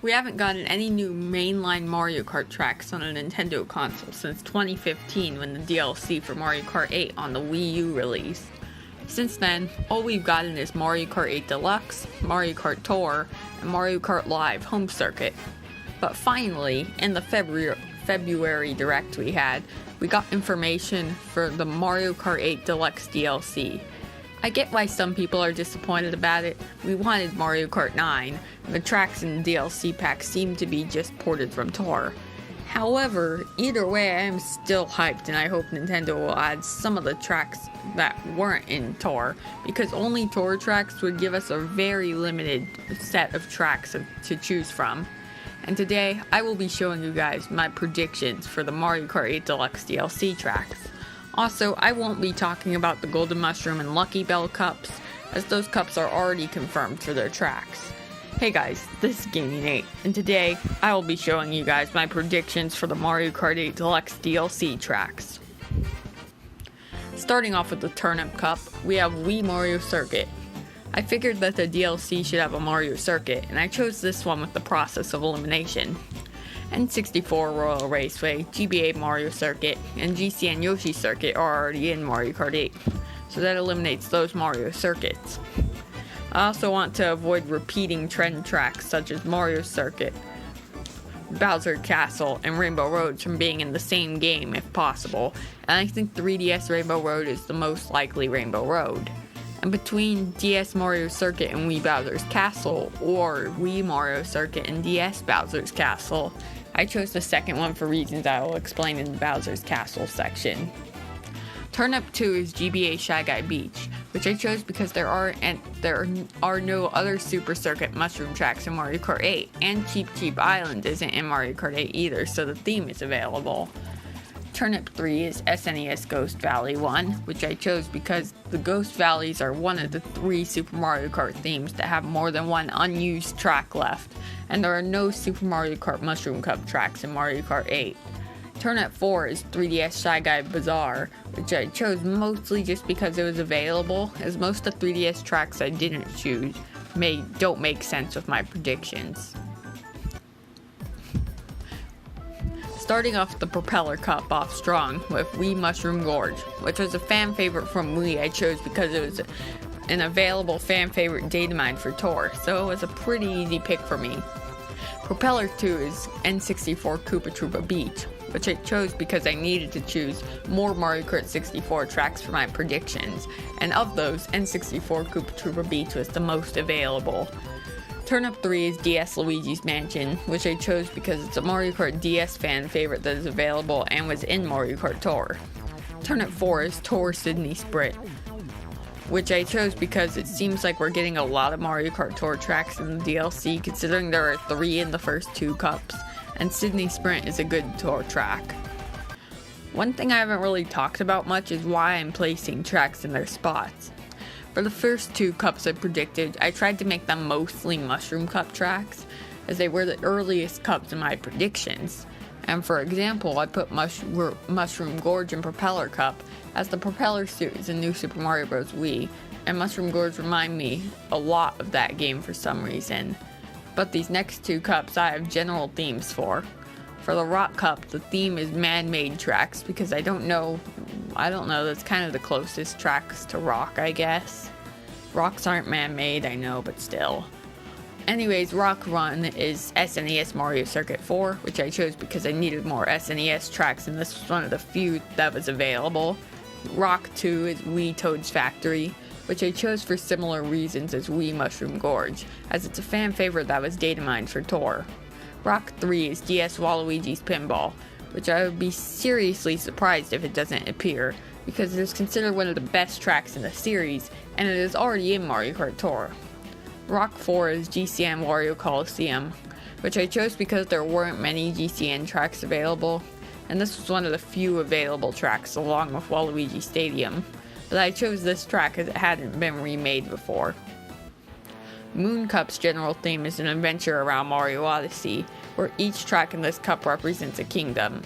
We haven't gotten any new mainline Mario Kart tracks on a Nintendo console since 2015 when the DLC for Mario Kart 8 on the Wii U released. Since then, all we've gotten is Mario Kart 8 Deluxe, Mario Kart Tour, and Mario Kart Live Home Circuit. But finally, in the February Direct we got information for the Mario Kart 8 Deluxe DLC. I get why some people are disappointed about it. We wanted Mario Kart 9, and the tracks in the DLC pack seem to be just ported from Tour. However, either way, I am still hyped, and I hope Nintendo will add some of the tracks that weren't in Tour, because only Tour tracks would give us a very limited set of tracks to choose from. And today, I will be showing you guys my predictions for the Mario Kart 8 Deluxe DLC tracks. Also, I won't be talking about the Golden Mushroom and Lucky Bell Cups, as those cups are already confirmed for their tracks. Hey guys, this is Gaming 8, and today, I will be showing you guys my predictions for the Mario Kart 8 Deluxe DLC tracks. Starting off with the Turnip Cup, we have Wii Mario Circuit. I figured that the DLC should have a Mario Circuit, and I chose this one with the process of elimination. N64 Royal Raceway, GBA Mario Circuit, and GCN Yoshi Circuit are already in Mario Kart 8, so that eliminates those Mario Circuits. I also want to avoid repeating trend tracks such as Mario Circuit, Bowser Castle, and Rainbow Road from being in the same game if possible, and I think 3DS Rainbow Road is the most likely Rainbow Road. And between DS Mario Circuit and Wii Bowser's Castle, or Wii Mario Circuit and DS Bowser's Castle, I chose the second one for reasons I will explain in the Bowser's Castle section. Turnip 2 is GBA Shy Guy Beach, which I chose because there are no other Super Circuit mushroom tracks in Mario Kart 8, and Cheep Cheep Island isn't in Mario Kart 8 either, so the theme is available. Turnip 3 is SNES Ghost Valley 1, which I chose because the Ghost Valleys are one of the 3 Super Mario Kart themes that have more than one unused track left, and there are no Super Mario Kart Mushroom Cup tracks in Mario Kart 8. Turnip 4 is 3DS Shy Guy Bazaar, which I chose mostly just because it was available, as most of the 3DS tracks I didn't choose don't make sense with my predictions. Starting off the Propeller Cup off strong with Wii Mushroom Gorge, which was a fan favorite from Wii I chose because it was an available fan favorite data mine for Tour, so it was a pretty easy pick for me. Propeller 2 is N64 Koopa Troopa Beach, which I chose because I needed to choose more Mario Kart 64 tracks for my predictions, and of those, N64 Koopa Troopa Beach was the most available. Turnip 3 is DS Luigi's Mansion, which I chose because it's a Mario Kart DS fan favorite that is available and was in Mario Kart Tour. Turnip 4 is Tour Sydney Sprint, which I chose because it seems like we're getting a lot of Mario Kart Tour tracks in the DLC, considering there are 3 in the first 2 cups, and Sydney Sprint is a good Tour track. One thing I haven't really talked about much is why I'm placing tracks in their spots. For the first 2 cups I predicted, I tried to make them mostly Mushroom Cup tracks, as they were the earliest cups in my predictions. And for example, I put Mushroom Gorge and Propeller Cup, as the Propeller suit is in New Super Mario Bros. Wii, and Mushroom Gorge remind me a lot of that game for some reason. But these next 2 cups I have general themes for. For the Rock Cup, the theme is man-made tracks, because I don't know, that's kind of the closest tracks to rock, I guess. Rocks aren't man-made, I know, but still. Anyways, Rock Run is SNES Mario Circuit 4, which I chose because I needed more SNES tracks, and this was one of the few that was available. Rock 2 is Wii Toad's Factory, which I chose for similar reasons as Wii Mushroom Gorge, as it's a fan favorite that was data mined for Tour. Rock 3 is DS Waluigi's Pinball, which I would be seriously surprised if it doesn't appear, because it is considered one of the best tracks in the series, and it is already in Mario Kart Tour. Rock 4 is GCN Wario Coliseum, which I chose because there weren't many GCN tracks available, and this was one of the few available tracks along with Waluigi Stadium, but I chose this track as it hadn't been remade before. Moon Cup's general theme is an adventure around Mario Odyssey, where each track in this cup represents a kingdom.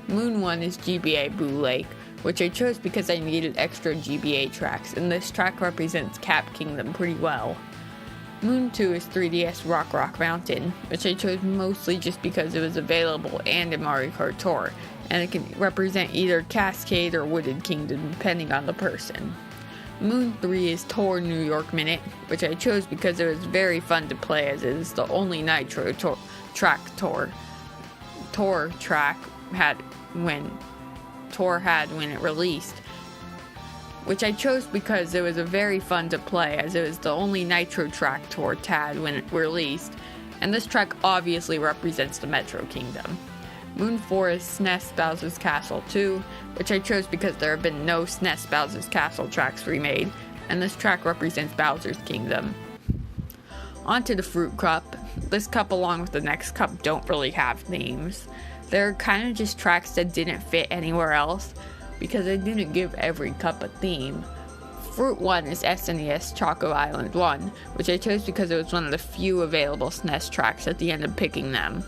Moon 1 is GBA Boo Lake, which I chose because I needed extra GBA tracks, and this track represents Cap Kingdom pretty well. Moon 2 is 3DS Rock Mountain, which I chose mostly just because it was available and in Mario Kart Tour, and it can represent either Cascade or Wooded Kingdom depending on the person. Moon 3 is Tour New York Minute, which I chose because it was very fun to play as it is the only Nitro track Tour had when it released. Which I chose because it was very fun to play as it was the only Nitro track Tour TAD when it released, and this track obviously represents the Metro Kingdom. Moon 4 is SNES Bowser's Castle 2, which I chose because there have been no SNES Bowser's Castle tracks remade, and this track represents Bowser's Kingdom. On to the Fruit Cup. This cup along with the next cup don't really have names. They're kind of just tracks that didn't fit anywhere else, because I didn't give every cup a theme. Fruit 1 is SNES Choco Island 1, which I chose because it was one of the few available SNES tracks at the end of picking them.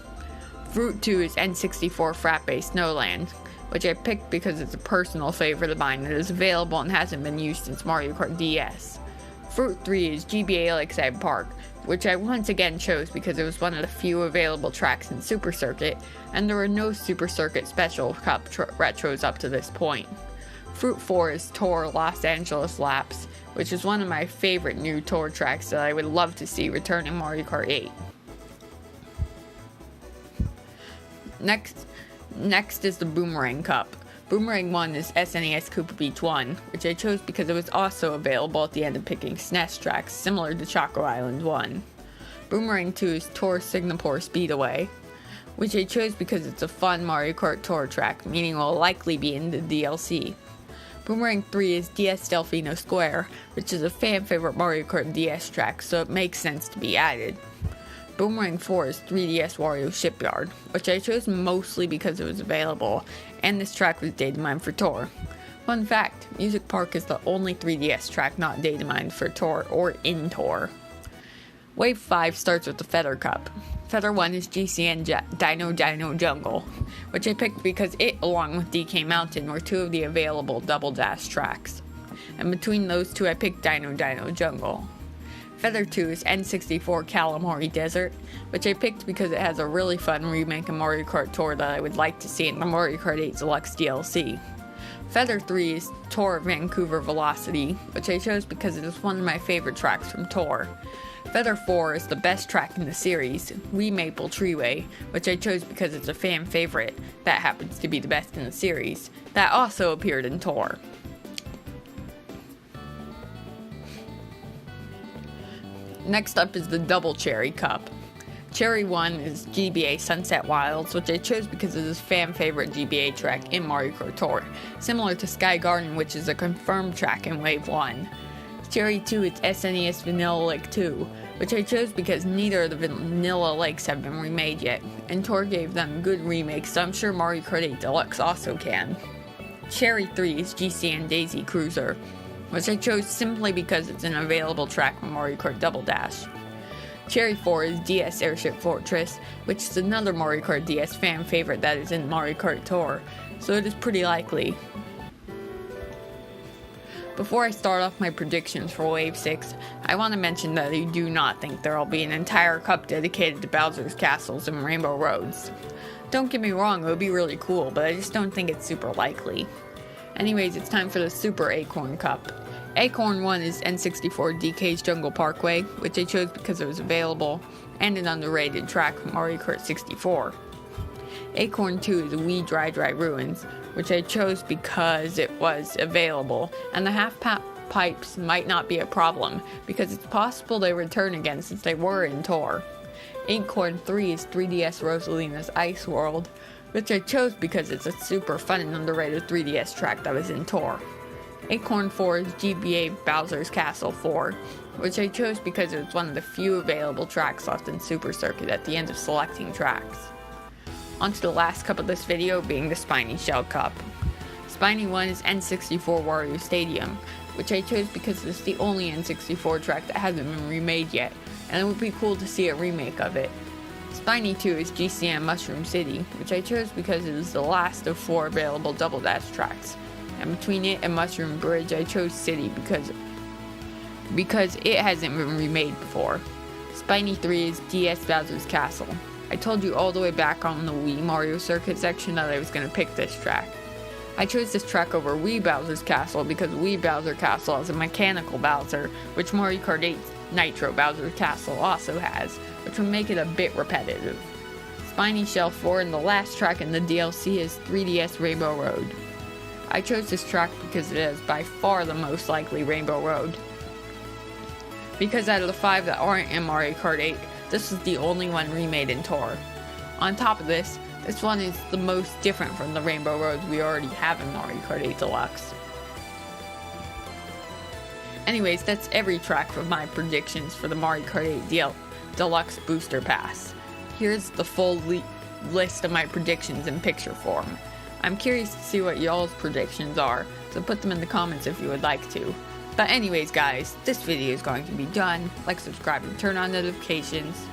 Fruit 2 is N64 Frappe Snowland, which I picked because it's a personal favorite of mine that is available and hasn't been used since Mario Kart DS. Fruit 3 is GBA Lakeside Park, which I once again chose because it was one of the few available tracks in Super Circuit, and there were no Super Circuit Special Cup retros up to this point. Fruit 4 is Tour Los Angeles Laps, which is one of my favorite new Tour tracks that I would love to see return in Mario Kart 8. Next is the Boomerang Cup. Boomerang 1 is SNES Koopa Beach 1, which I chose because it was also available at the end of picking SNES tracks similar to Choco Island 1. Boomerang 2 is Tour Singapore Speedway, which I chose because it's a fun Mario Kart Tour track, meaning it will likely be in the DLC. Boomerang 3 is DS Delfino Square, which is a fan favorite Mario Kart DS track, so it makes sense to be added. Boomerang 4 is 3DS Wario Shipyard, which I chose mostly because it was available, and this track was data mined for Tour. Fun fact, Music Park is the only 3DS track not data mined for Tour or in Tour. Wave 5 starts with the Feather Cup. Feather 1 is GCN Dino Jungle, which I picked because it, along with DK Mountain, were two of the available Double Dash tracks. And between those two I picked Dino Jungle. Feather 2 is N64 Calamari Desert, which I picked because it has a really fun remake of Mario Kart Tour that I would like to see in the Mario Kart 8 Deluxe DLC. Feather 3 is Tour Vancouver Velocity, which I chose because it is one of my favorite tracks from Tour. Feather 4 is the best track in the series, Wee Maple Treeway, which I chose because it's a fan favorite that happens to be the best in the series, that also appeared in Tour. Next up is the Double Cherry Cup. Cherry 1 is GBA Sunset Wilds, which I chose because it is a fan favorite GBA track in Mario Kart Tour, similar to Sky Garden, which is a confirmed track in Wave 1. Cherry 2 is SNES Vanilla Lake 2, which I chose because neither of the Vanilla Lakes have been remade yet, and Tour gave them good remakes, so I'm sure Mario Kart 8 Deluxe also can. Cherry 3 is GCN Daisy Cruiser, which I chose simply because it's an available track from Mario Kart Double Dash. Cherry 4 is DS Airship Fortress, which is another Mario Kart DS fan favorite that is in Mario Kart Tour, so it is pretty likely. Before I start off my predictions for Wave 6, I want to mention that I do not think there will be an entire cup dedicated to Bowser's Castles and Rainbow Roads. Don't get me wrong, it would be really cool, but I just don't think it's super likely. Anyways, it's time for the Super Acorn Cup. Acorn 1 is N64 DK's Jungle Parkway, which I chose because it was available, and an underrated track from Mario Kart 64. Acorn 2 is Wee Dry Ruins, which I chose because it was available, and the half-pipes might not be a problem, because it's possible they return again since they were in Tour. Acorn 3 is 3DS Rosalina's Ice World, which I chose because it's a super fun and underrated 3DS track that was in Tour. Acorn 4 is GBA Bowser's Castle 4, which I chose because it was one of the few available tracks left in Super Circuit at the end of selecting tracks. On to the last cup of this video, being the Spiny Shell Cup. Spiny 1 is N64 Wario Stadium, which I chose because it's the only N64 track that hasn't been remade yet, and it would be cool to see a remake of it. Spiny 2 is GCN Mushroom City, which I chose because it is the last of 4 available Double Dash tracks. And between it and Mushroom Bridge, I chose City because it hasn't been remade before. Spiny 3 is DS Bowser's Castle. I told you all the way back on the Wii Mario Circuit section that I was going to pick this track. I chose this track over Wii Bowser's Castle because Wii Bowser Castle has a mechanical Bowser, which Mario Kart 8 Nitro Bowser's Castle also has, which would make it a bit repetitive. Spiny Shell 4 and the last track in the DLC is 3DS Rainbow Road. I chose this track because it is by far the most likely Rainbow Road. Because out of the 5 that aren't in Mario Kart 8, this is the only one remade in Tour. On top of this one is the most different from the Rainbow Roads we already have in Mario Kart 8 Deluxe. Anyways, that's every track from my predictions for the Mario Kart 8 Deluxe Booster Pass. Here's the full list of my predictions in picture form. I'm curious to see what y'all's predictions are, so put them in the comments if you would like to. But anyways guys, this video is going to be done. Like, subscribe, and turn on notifications.